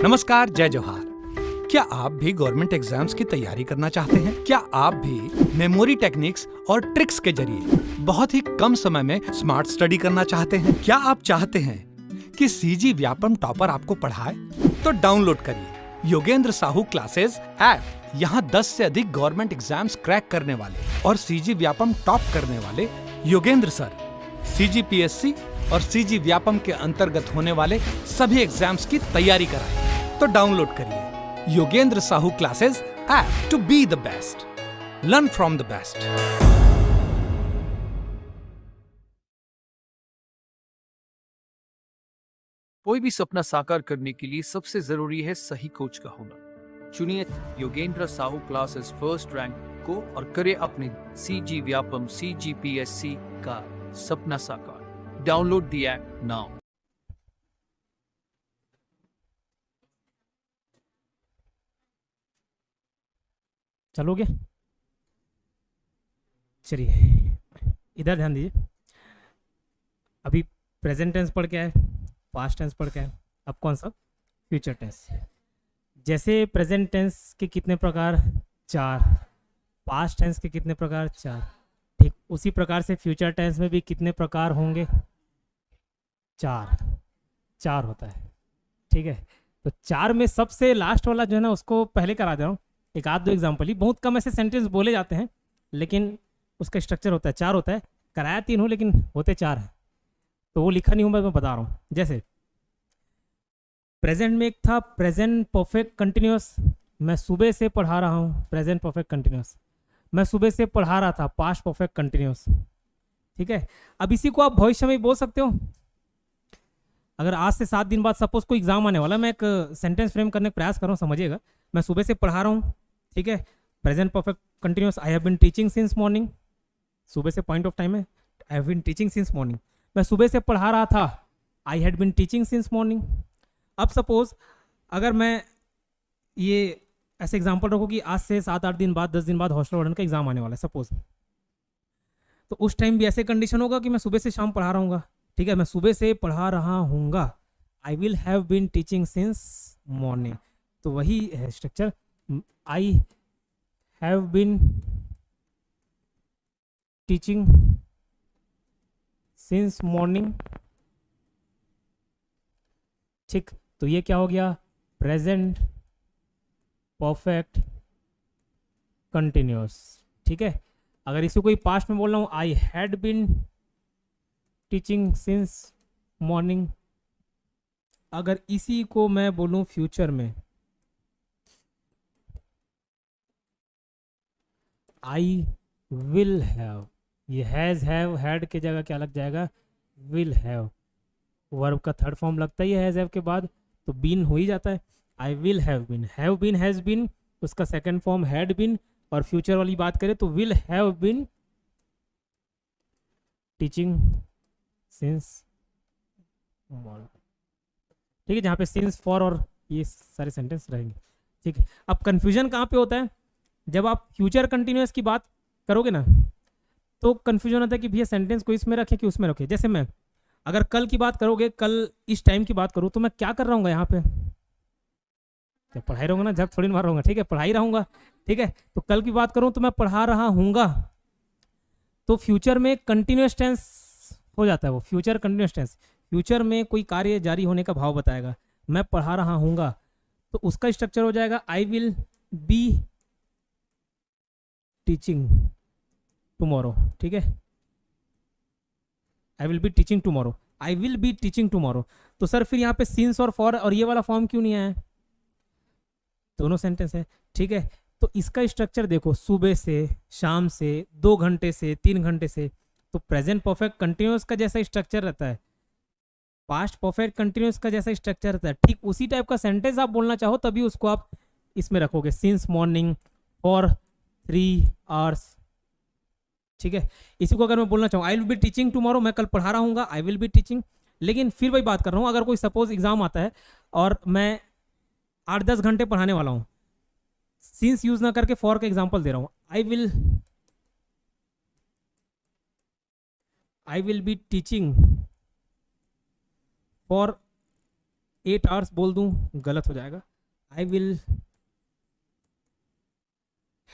नमस्कार, जय जोहार। क्या आप भी गवर्नमेंट एग्जाम्स की तैयारी करना चाहते हैं? क्या आप भी मेमोरी टेक्निक्स और ट्रिक्स के जरिए बहुत ही कम समय में स्मार्ट स्टडी करना चाहते हैं? क्या आप चाहते हैं कि सीजी व्यापम टॉपर आपको पढ़ाए? तो डाउनलोड करिए योगेंद्र साहू क्लासेस ऐप। यहाँ 10 से अधिक गवर्नमेंट एग्जाम्स क्रैक करने वाले और सीजी व्यापम टॉप करने वाले योगेंद्र सर सीजीपीएससी और सीजी व्यापम के अंतर्गत होने वाले सभी एग्जाम्स की तैयारी कराएं। तो डाउनलोड करिए Yogendra Sahu classes app to be the best, learn from the best. कोई भी सपना साकार करने के लिए सबसे जरूरी है सही कोच का होना। चुनिए Yogendra Sahu classes first rank को और करें अपने सीजी व्यापम सीजीपीएससी का सपना साकार। Download the app now. चलोगे? चलिए इधर ध्यान दीजिए। अभी प्रेजेंट टेंस पढ़ के आए, पास्ट टेंस पढ़ के आए, अब कौन सा? Future tense. जैसे प्रेजेंट टेंस के कितने प्रकार? 4। पास्ट टेंस के कितने प्रकार? 4। ठीक उसी प्रकार से फ्यूचर टेंस में भी कितने प्रकार होंगे? 4 होता है। ठीक है, तो 4 में सबसे लास्ट वाला जो है ना उसको पहले करा दे रहा हूँ। एक आध दो एग्जाम्पल ही, बहुत कम ऐसे सेंटेंस बोले जाते हैं लेकिन उसका स्ट्रक्चर होता है 4 होता है। कराया 3 हो लेकिन होते 4 है, तो वो लिखा नहीं हूँ, मैं बता रहा हूँ। जैसे प्रेजेंट में एक था प्रेजेंट परफेक्ट कंटिन्यूस, मैं सुबह से पढ़ा रहा हूँ। प्रेजेंट परफेक्ट कंटिन्यूस, मैं सुबह से पढ़ा रहा था। Past perfect continuous. ठीक है, अब इसी को आप भविष्य में बोल सकते हो। अगर आज से 7 दिन बाद सपोज कोई एग्जाम आने वाला, मैं एक सेंटेंस फ्रेम करने का प्रयास कर रहा हूँ, समझिएगा। मैं सुबह से पढ़ा रहा हूँ, ठीक है। Present perfect continuous, I have been teaching since morning. सुबह से पॉइंट ऑफ टाइम है, I have been teaching since morning. मैं सुबह से पढ़ा रहा था, I had been teaching since morning. अब सपोज अगर मैं ये ऐसे एग्जाम्पल रखूँ कि आज से 7-8 दिन बाद, 10 दिन बाद हॉस्टल वार्डन का एग्जाम आने वाला है सपोज, तो उस टाइम भी ऐसे कंडीशन होगा कि मैं सुबह से शाम पढ़ा रहा हूँ। ठीक है, मैं सुबह से पढ़ा रहा हूँगा, I will have been teaching since morning. तो वही है structure, I have been teaching since morning. ठीक, तो ये क्या हो गया? Present perfect continuous. ठीक है, अगर इसे कोई पास्ट में बोल रहा हूँ, I had been teaching since morning. अगर इसी को मैं बोलूं फ्यूचर में, आई विल हैव। ये हैज हैव हैड के जगह क्या लग जाएगा? Will have. वर्ब का थर्ड फॉर्म लगता ही है हैज हैव के बाद, तो बीन हो ही जाता है। I will have been has been, उसका सेकंड फॉर्म हैड बीन। और फ्यूचर वाली बात करें तो will have been teaching since morning. ठीक है, जहाँ पे सिंस, फॉर और ये सारे सेंटेंस रहेंगे। ठीक है, अब कंफ्यूजन कहाँ पे होता है? जब आप फ्यूचर कंटिन्यूअस की बात करोगे ना, तो कंफ्यूजन होता है कि भैया सेंटेंस को इसमें रखे कि उसमें रखे। जैसे मैं अगर कल की बात करोगे, कल इस टाइम की बात करूँ, तो मैं क्या कर रहा हूँ यहाँ पे? क्या पढ़ाई रहूँगा ना, जब थोड़ी मार रहूँगा। ठीक है, पढ़ाई रहूँगा। ठीक है, तो कल की बात करूँ तो मैं पढ़ा रहा हूँगा, तो फ्यूचर में कंटिन्यूअस टेंस हो जाता है वो। फ्यूचर कंटिन्यूअस टेंस, फ्यूचर में कोई कार्य जारी होने का भाव बताएगा। मैं पढ़ा रहा हूँगा, तो उसका स्ट्रक्चर हो जाएगा I will be teaching tomorrow. ठीक है, I will be teaching tomorrow, I will be teaching tomorrow. तो सर फिर यहाँ पे सिंस और फॉर और ये वाला फॉर्म क्यों नहीं आया? दोनों सेंटेंस है। ठीक है, तो इसका स्ट्रक्चर देखो, सुबह से, शाम से, 2 घंटे से, 3 घंटे से। तो प्रेजेंट परफेक्ट कंटिन्यूअस का जैसा स्ट्रक्चर रहता है, पास्ट परफेक्ट कंटिन्यूअस का जैसा स्ट्रक्चर रहता है, ठीक उसी टाइप का सेंटेंस आप बोलना चाहो तभी उसको आप इसमें रखोगे, सिंस मॉर्निंग फॉर 3 आवर्स। ठीक है, इसी को अगर मैं बोलना चाहूँ आई विल बी टीचिंग टुमारो, मैं कल पढ़ा रहा हूँ, आई विल बी टीचिंग। लेकिन फिर वही बात कर रहा हूँ, अगर कोई सपोज एग्जाम आता है और मैं 8-10 घंटे पढ़ाने वाला हूँ, सिंस यूज ना करके फॉर का एग्जाम्पल दे रहा हूँ, I will be teaching for 8 hours बोल दूं, गलत हो जाएगा। I will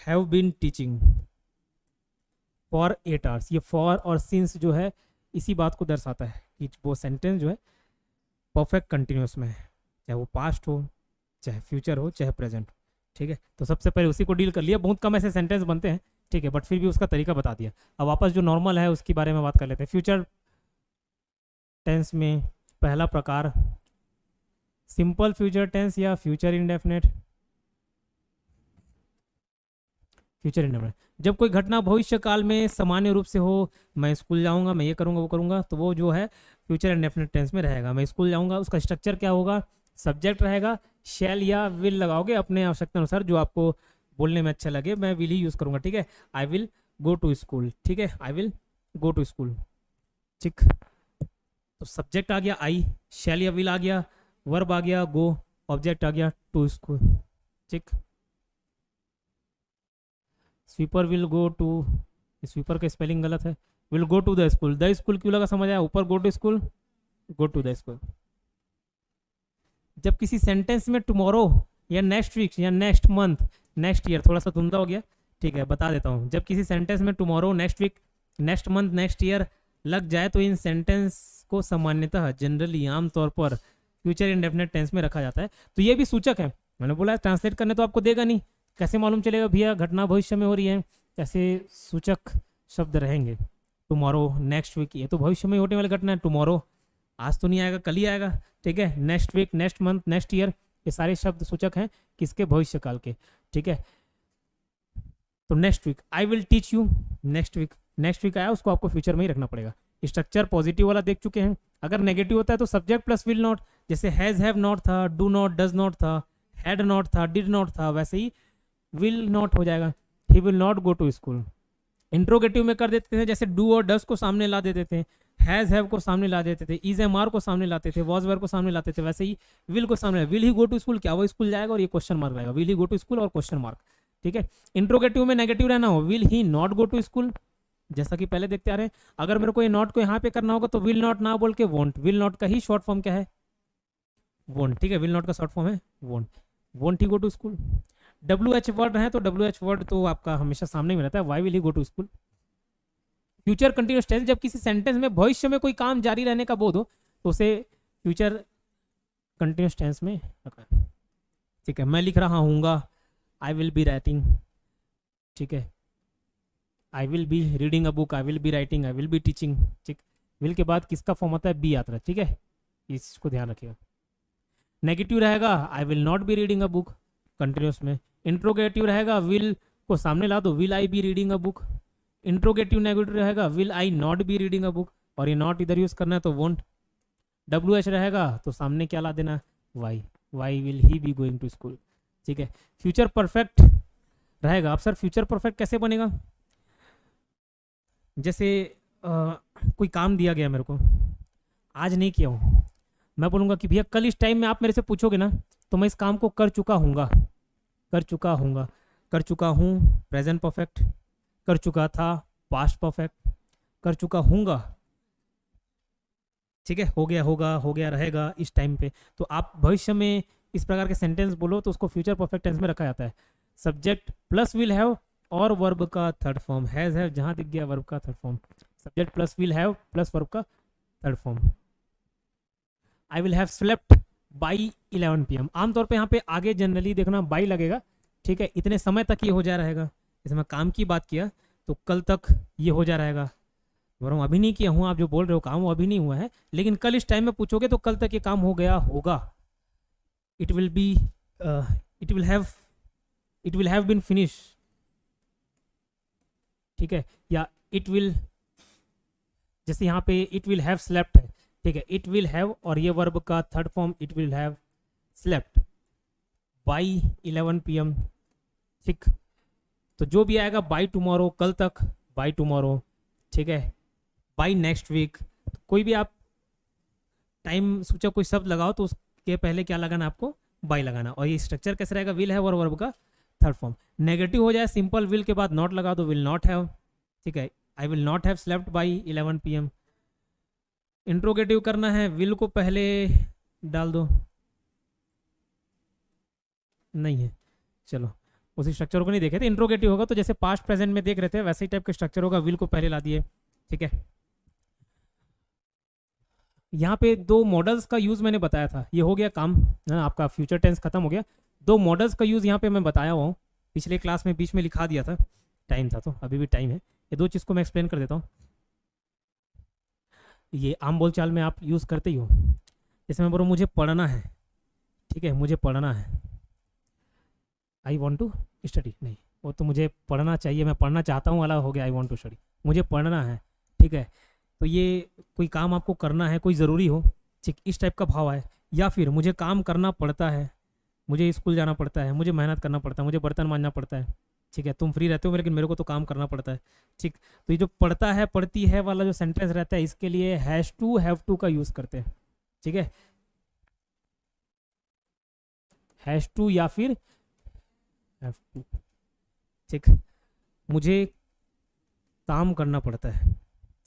have been teaching for 8 hours. ये फॉर और सिंस जो है इसी बात को दर्शाता है कि वो सेंटेंस जो है परफेक्ट कंटिन्यूस में है, चाहे वो पास्ट हो, चाहे फ्यूचर हो, चाहे प्रेजेंट हो। ठीक है, तो सबसे पहले उसी को डील कर लिया। बहुत कम ऐसे सेंटेंस बनते हैं, ठीक है, बट फिर भी उसका तरीका बता दिया। अब वापस जो नॉर्मल है उसके बारे में बात कर लेते हैं। फ्यूचर टेंस में पहला प्रकार सिंपल फ्यूचर टेंस या फ्यूचर इंडेफिनेट। फ्यूचर इंडेफिनेट जब कोई घटना भविष्य काल में सामान्य रूप से हो, मैं स्कूल जाऊंगा, मैं ये करूंगा, वो करूंगा, तो वो जो है फ्यूचर इंडेफिनेट टेंस में रहेगा। मैं स्कूल जाऊंगा, उसका स्ट्रक्चर क्या होगा, सब्जेक्ट रहेगा, शैल या विल लगाओगे अपने आवश्यकता अनुसार, जो आपको बोलने में अच्छा लगे। मैं विल ही यूज करूंगा, ठीक है। I will go to school, ठीक है, I will go to school, ठीक। तो सब्जेक्ट आ गया आई, शैल या विल आ गया, वर्ब आ गया गो, ऑब्जेक्ट आ गया टू स्कूल, ठीक। Sweeper will go to, sweeper का स्पेलिंग गलत है, will go to the school. The school क्यों लगा, समझ आया, ऊपर go to school, go to the school. जब किसी सेंटेंस में टुमारो या नेक्स्ट वीक या नेक्स्ट मंथ, नेक्स्ट ईयर, थोड़ा सा धुंधला हो गया, ठीक है, बता देता हूँ। जब किसी सेंटेंस में tomorrow, next week, next month, next year लग जाए तो इन सेंटेंस को सामान्यतः जनरली आमतौर पर फ्यूचर इंडेफिनेट टेंस में रखा जाता है। तो ये भी सूचक है, मैंने बोला ट्रांसलेट करने तो आपको देगा नहीं, कैसे मालूम चलेगा भैया घटना भविष्य में हो रही है, कैसे सूचक शब्द रहेंगे। टुमारो, नेक्स्ट वीक, ये तो भविष्य में होने वाली घटना है। टुमारो आज तो नहीं आएगा, कल ही आएगा, ठीक है। Next week, next month, next year, ये सारे शब्द सूचक हैं किसके, भविष्य काल के, ठीक है। तो next week, I will teach you, next week, next week आया, उसको आपको फ्यूचर में ही रखना पड़ेगा। स्ट्रक्चर पॉजिटिव वाला देख चुके हैं। अगर नेगेटिव होता है तो सब्जेक्ट प्लस विल नॉट, जैसे हैज हैव नॉट था, डू नॉट डज नॉट था, हैड नॉट था, डिड नॉट था, वैसे ही विल नॉट हो जाएगा, he will not go to school. Interrogative में कर देते थे, जैसे डू और डस को सामने ला देते थे, हैज हैव को सामने ला देते थे, इज एम आर को सामने लाते थे, वॉज वेयर को सामने लाते थे, वैसे ही विल को सामने, will he go to school, क्या वो स्कूल जाएगा, और ये क्वेश्चन मार्क रहेगा, will he go to school और क्वेश्चन मार्क, ठीक है। इंट्रोगेटिव में नेगेटिव रहना हो, will he not go to school, जैसा कि पहले देखते आ रहे हैं। अगर मेरे को ये नॉट को यहाँ पे करना होगा तो विल नॉट ना बोल के वोंट, विल नॉट का ही शॉर्ट फॉर्म क्या है, वोंट, ठीक है, विल नॉट का शॉर्ट फॉर्म है won't, won't he go to school. WH word है तो WH वर्ड तो आपका हमेशा सामने में रहता है, why will he go to school. Future continuous tense, जब किसी सेंटेंस में भविष्य में कोई काम जारी रहने का बोध हो तो उसे फ्यूचर कंटिन्यूअस टेंस में रखा है, ठीक है। मैं लिख रहा हूँगा, आई विल बी राइटिंग, ठीक है। I will B reading a book, I will be writing, I will be teaching, ठीक। विल के बाद किसका फॉर्म आता है, बी आता है, ठीक है, इसको ध्यान रखिएगा। नेगेटिव रहेगा, I will not be reading a book, continuous में। इंट्रोगेटिव रहेगा, विल को सामने ला दो, will I be reading a book. Interrogative negative रहेगा, will I not be reading a book, और ये नॉट इधर यूज करना है तो वोंट। WH रहेगा तो सामने क्या ला देना, why, why will he be going to school, ठीक है। फ्यूचर परफेक्ट रहेगा, अब सर फ्यूचर परफेक्ट कैसे बनेगा, जैसे कोई काम दिया गया मेरे को, आज नहीं किया हूँ, मैं बोलूँगा कि भैया कल इस टाइम में आप मेरे से पूछोगे ना तो मैं इस काम को कर चुका हूँगा, कर चुका हूँगा, कर चुका हूँ प्रेजेंट परफेक्ट, कर चुका था पास्ट परफेक्ट, कर चुका हूँगा, ठीक है, हो गया, होगा, हो गया, रहेगा इस टाइम पे। तो आप भविष्य में इस प्रकार के सेंटेंस बोलो तो उसको फ्यूचर परफेक्ट टेंस में रखा जाता है। सब्जेक्ट प्लस विल हैव और वर्ब का थर्ड फॉर्म, हैज हैव जहाँ दिख गया वर्ब का third form, subject plus will have plus verb का third form. I will have slept by 11 PM, आमतौर पे यहाँ पे आगे जनरली देखना बाई लगेगा, ठीक है, इतने समय तक ये हो जा रहेगा। जैसे मैं काम की बात किया तो कल तक ये हो जा रहेगा, वरना अभी नहीं किया हूँ, आप जो बोल रहे हो काम वो अभी नहीं हुआ है, लेकिन कल इस टाइम में पूछोगे तो कल तक ये काम हो गया होगा। It will be, it will have been finish, ठीक है, या इट विल, जैसे यहाँ पे इट विल हैव स्लेप्ट है, ठीक है, इट विल हैव और ये वर्ब का third form it will have slept by 11 PM, ठीक। तो जो भी आएगा बाई टुमारो, कल तक, बाई टुमारो, ठीक है, बाई नेक्स्ट वीक, कोई भी आप टाइम सूचक कोई शब्द लगाओ तो उसके पहले क्या लगाना, आपको बाई लगाना। और ये स्ट्रक्चर कैसे रहेगा, विल हैव और वर्ब का थर्ड फॉर्म। नेगेटिव हो जाए, सिंपल विल के बाद नॉट लगा दो, विल नॉट हैव, ठीक है, I will not have slept by 11 PM। Interrogative करना है, विल को पहले डाल दो, नहीं है, चलो उसी स्ट्रक्चर को नहीं देखे थे। इंट्रोगेटिव होगा तो जैसे पास्ट प्रेजेंट में देख रहे थे वैसे ही टाइप का स्ट्रक्चर होगा, विल को पहले ला दिए, ठीक है। यहाँ पे दो मॉडल्स का यूज मैंने बताया था, ये हो गया काम है ना, आपका फ्यूचर टेंस खत्म हो गया। दो मॉडल्स का यूज यहाँ पे मैं बताया हुआ हूँ, पिछले क्लास में बीच में लिखा दिया था, टाइम था तो अभी भी टाइम है। ये दो चीज़ को मैं एक्सप्लेन कर देता हूँ। ये आम बोलचाल में आप यूज़ करते ही हो, जैसे मैं बोलूँ मुझे पढ़ना है, ठीक है, मुझे पढ़ना है, आई वॉन्ट टू स्टडी, नहीं वो तो मुझे पढ़ना चाहिए, मैं पढ़ना चाहता हूँ वाला हो गया, आई वॉन्ट टू स्टडी, मुझे पढ़ना है, ठीक है। तो ये कोई काम आपको करना है, कोई ज़रूरी हो, ठीक, इस टाइप का भाव है। या फिर मुझे काम करना पड़ता है, मुझे स्कूल जाना पड़ता है, मुझे मेहनत करना पड़ता है, मुझे बर्तन मांजना पड़ता है, ठीक है, तुम फ्री रहते हो लेकिन मेरे को तो काम करना पड़ता है, ठीक। तो ये जो पढ़ता है पढ़ती है वाला जो सेंटेंस रहता है, इसके लिए हैज़ टू हैव टू का यूज़ करते हैं, ठीक है, हैज़ टू या फिर हैव टू, ठीक। मुझे काम करना पड़ता है,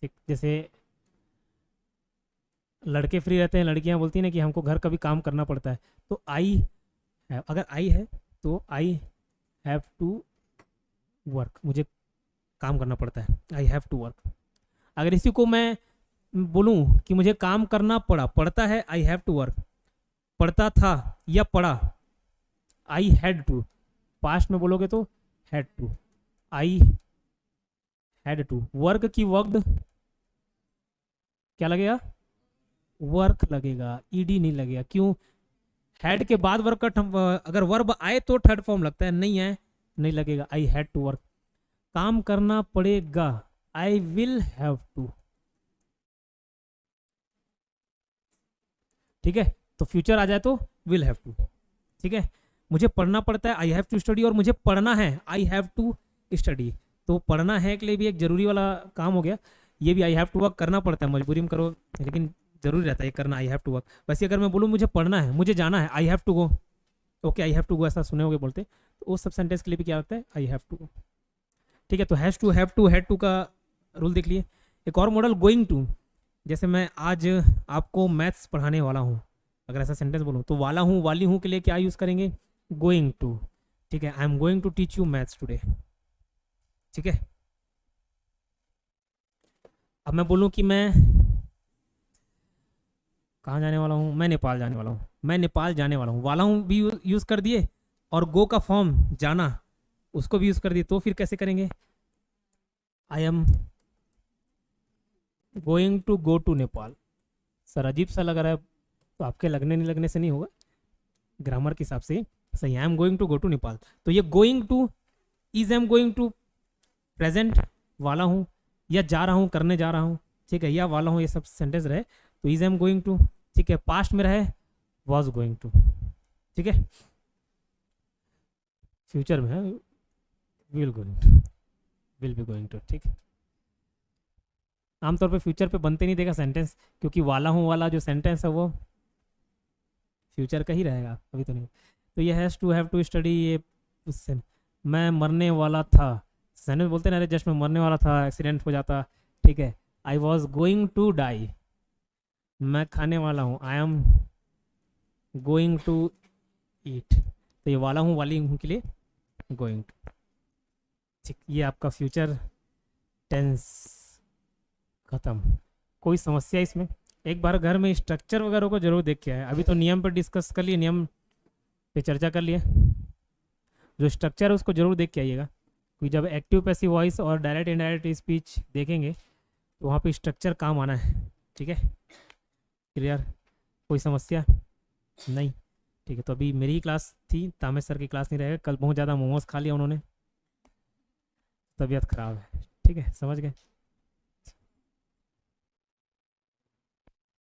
ठीक, जैसे लड़के फ्री रहते हैं, लड़कियां बोलती हैं ना कि हमको घर का भी काम करना पड़ता है, तो आई हैव, अगर आई है तो आई हैव टू वर्क, मुझे काम करना पड़ता है, आई हैव टू वर्क। अगर इसी को मैं बोलूं कि मुझे काम करना पड़ा, पड़ता है, आई हैव टू वर्क, पढ़ता था या पढ़ा, आई हैड टू, पास्ट में बोलोगे तो had to, I had to. Work की वर्कड क्या लगेगा, वर्क लगेगा, ईडी नहीं लगेगा, क्यों, हैड के बाद वर्क का अगर वर्ब आए तो थर्ड फॉर्म लगता है, नहीं आए नहीं लगेगा, आई हैड टू वर्क। काम करना पड़ेगा, आई विल हैव टू, ठीक है, तो फ्यूचर आ जाए तो विल हैव टू, ठीक है। मुझे पढ़ना पड़ता है, आई हैव टू स्टडी, और मुझे पढ़ना है, आई हैव टू स्टडी। तो पढ़ना है के लिए भी एक जरूरी वाला काम हो गया, ये भी आई हैव टू वर्क करना पड़ता है, मजबूरी में करो लेकिन जरूरी रहता है ये करना, आई हैव टू वर्क। वैसे अगर मैं बोलूँ मुझे पढ़ना है, मुझे जाना है, I have to go, okay I have to go, ऐसा सुने होगे बोलते, तो उस सब सेंटेंस के लिए भी क्या लगता है, आई हैव टू गो, ठीक है। तो has to, have to, had to का रूल देख लिए। एक और मॉडल गोइंग टू, जैसे मैं आज आपको मैथ्स पढ़ाने वाला हूँ, अगर ऐसा सेंटेंस बोलूँ तो वाला हूँ वाली हूँ के लिए क्या यूज़ करेंगे, गोइंग टू, ठीक है, I am going to teach you maths today, ठीक है। अब मैं बोलूँ कि मैं कहाँ जाने वाला हूँ, मैं नेपाल जाने वाला हूँ, मैं नेपाल जाने वाला हूँ, वाला हूँ भी यूज़ कर दिए, और गो का फॉर्म जाना उसको भी यूज़ कर दिए, तो फिर कैसे करेंगे, I am going to go to Nepal. Sir अजीब सा लग रहा है, तो आपके लगने नहीं लगने से नहीं होगा, ग्रामर के हिसाब से सही, I am going to go to Nepal. तो ये going to, is am going to present वाला हूँ, या जा रहा हूँ करने जा रहा हूँ, ठीक है, या वाला हूँ, ये सब सेंटेंस रहे तो इज एम गोइंग टू, ठीक है। पास्ट में रहे वॉज गोइंग टू, ठीक है। फ्यूचर में है will going to, will be going to, ठीक है। आमतौर पे फ्यूचर पे बनते नहीं देगा सेंटेंस, क्योंकि वाला हूँ वाला जो सेंटेंस है वो फ्यूचर का ही रहेगा, अभी तो नहीं। तो ये has to, have to study, ये उससे मैं मरने वाला था, सेंटेंस बोलते ना, अरे जस्ट मैं मरने वाला था, एक्सीडेंट हो जाता, ठीक है, I was going to die. मैं खाने वाला हूँ, I am going to eat, तो ये वाला हूँ वाली हूँ के लिए गोइंग टू, ठीक। ये आपका फ्यूचर टेंस खत्म। कोई समस्या इसमें, एक बार घर में स्ट्रक्चर वगैरह को जरूर देख के आए, अभी तो नियम पर डिस्कस कर लिए, नियम पे चर्चा कर लिए, जो स्ट्रक्चर है उसको जरूर देख के आइएगा, क्योंकि जब एक्टिव पैसिव वॉइस और डायरेक्ट इनडायरेक्ट स्पीच देखेंगे तो वहाँ पे स्ट्रक्चर काम आना है, ठीक है। क्लियर, कोई समस्या नहीं, ठीक है। तो अभी मेरी ही क्लास थी, तामेश सर की क्लास नहीं रहेगा, कल बहुत ज़्यादा मोमोज खा लिया उन्होंने, तबीयत खराब है, ठीक है, समझ गए।